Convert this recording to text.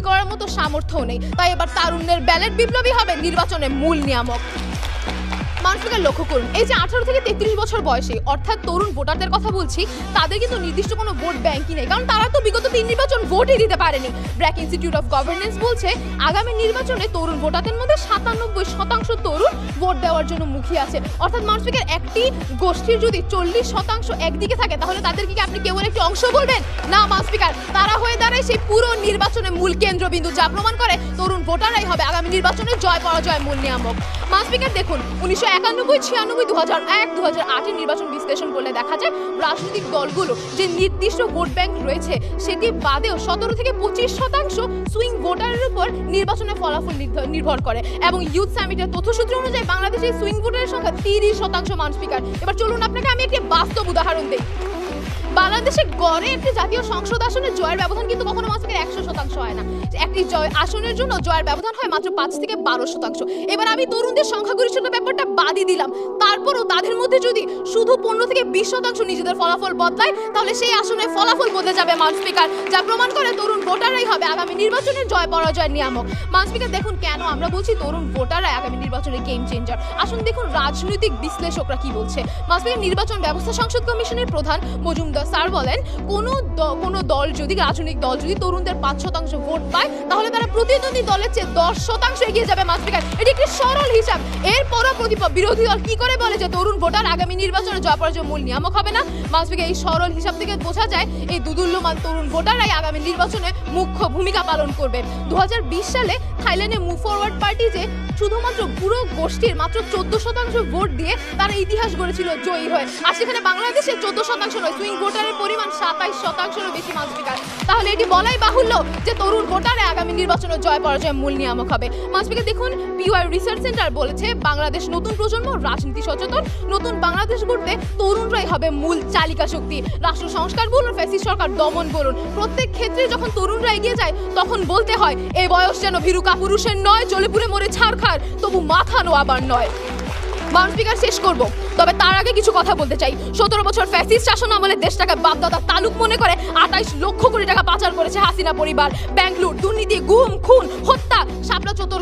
করার মতো সামর্থ্য নেই। তাই এবার তারুণ্যের ব্যালট বিপ্লবী হবে নির্বাচনের মূল নিয়ামক। মানুষকে লক্ষ্য করুন, এই যে 18 থেকে 33 বছর বয়সী অর্থাৎ তরুণ ভোটারদের কথা বলছি, তাদের কিন্তু নির্দিষ্ট কোনো ভোট ব্যাংকই নেই, কারণ তারা তো বিগত 3 নির্বাচন ভোটই দিতে পারেনি। ব্র্যাক ইনস্টিটিউট অফ গভর্নেন্স বলছে আগামী নির্বাচনে তরুণ ভোটারদের মধ্যে 97% তরুণ ভোট দেওয়ার জন্য মুখী আছে। অর্থাৎ মানুষকে একটি গোষ্ঠীর যদি 40% একদিকে থাকে, তাহলে তাদেরকে কি আপনি কেবল একটি অংশ বলবেন? না স্পিকার, তারা হয়ে দাঁড়ায় সেই পুরো নির্বাচনের মূল কেন্দ্রবিন্দু, যা প্রমাণ করে তরুণ ভোটাররাই হবে আগামী নির্বাচনের জয় পরাজয় মূল নিয়ামক। স্পিকার দেখুন, 1991, 96, 2001, 2008 নির্বাচন বিশ্লেষণ করলে দেখা যায় রাজনৈতিক দলগুলো যে নির্দিষ্ট ভোট ব্যাংক রয়েছে সেটি বাদেও 17 থেকে 25% সুইং ভোটারের উপর নির্বাচনের ফলাফল নির্ভর করে। এবং ইউথ সামিটের তথ্যসূত্র অনুযায়ী বাংলাদেশের সুইং ভোটারের সংখ্যা 30% স্পিকার। এবার চলুন আপনাকে আমি একটি বাস্তব উদাহরণ দিই। বাংলাদেশে গড়ে একটি জাতীয় সংসদ আসনের জয়ের ব্যবধান কিন্তু কখনো মাত্র 100% হয় না। একটি আসনের জন্য জয়ের ব্যবধান হয় মাত্র 5 থেকে 12%। এবার আমি তরুণদের সংখ্যাগরিষ্ঠতার ব্যাপারটা বাদই দিলাম, তারপরও তাদের মধ্যে যদি শুধু 15 থেকে 20% নিজেদের ফলাফল বদলায়, তাহলে সেই আসনের ফলাফল বদলে যাবে স্পিকার, যা প্রমাণ করে তরুণ ভোটাররাই হবে আগামী নির্বাচনের জয় পরাজয়ের নিয়ামক। স্পিকার দেখুন, কেন আমরা বলছি তরুণ ভোটাররাই আগামী নির্বাচনের গেম চেঞ্জার। আসুন দেখুন রাজনৈতিক বিশ্লেষকরা কি বলছে। স্পিকার, নির্বাচন ব্যবস্থা সংসদ কমিশনের প্রধান মজুমদার স্যার বলেন, কোনো দল যদি রাজনৈতিক দল যদি তরুণদের 5% ভোট পায়, তাহলে তারা প্রতিদ্বন্দ্বী দলের চেয়ে 10% এগিয়ে যাবে। স্পিকার, এটি একটি সরল হিসাব। এরপরও বিরোধী দল কি করে বলে যে তরুণ ভোটার আগামী নির্বাচনে জয় পরাজয় মূল নিয়ামক হবে না? স্পিকার, এই সরল হিসাব থেকে বোঝা যায় এই দুদুল্যমান তরুণ ভোটাররাই আগামী নির্বাচনে মুখ্য ভূমিকা পালন করবে। 2020 সালে থাইল্যান্ডে মুভ ফরওয়ার্ড পার্টি যে শুধুমাত্র পুরো গোষ্ঠীর মাত্র 14% ভোট দিয়ে তারা ইতিহাস গড়েছিল জয়ী হয়ে, আর সেখানে বাংলাদেশে 14% নয়, সুইং ভোটারের পরিমাণ 27%-এরও বেশি। স্পিকার, তাহলে এটি বলাই বাহুল্য যে তরুণ ভোটারে আগামী নির্বাচনে জয় পরাজয় মূল নিয়ামক হবে। স্পিকার দেখুন, পিওয়াই রিসার্চ সেন্টার বলেছে বাংলাদেশ নতুন প্রজন্ম রাজনীতি সচেতন, নতুন বাংলাদেশ গড়তে তরুণরাই হবে মূল চালিকা শক্তি। রাষ্ট্র সংস্কার বলুন, ফ্যাসিস্ট সরকার দমন বলুন, প্রত্যেক ক্ষেত্রে যখন তরুণরা এগিয়ে যায় তখন বলতে হয় এই বয়স যেন ভীরু কাপুরুষের নয়, জ্বলে পুড়ে মরে ছাড়খার তবু মাথা নোয়াবার নয়। স্পিকার, শেষ করব, তবে তার আগে কিছু কথা বলতে চাই। 17 বছর ফ্যাসিস্ট শাসন আমলে দেশটাকে বাপদাদা তালুক মনে করে 28 লক্ষ কোটি টাকা পাচার করেছে হাসিনা পরিবার। ব্যাংক লুট, দুর্নীতি, গুম, খুন, হত্যা, শাপলা চত্বর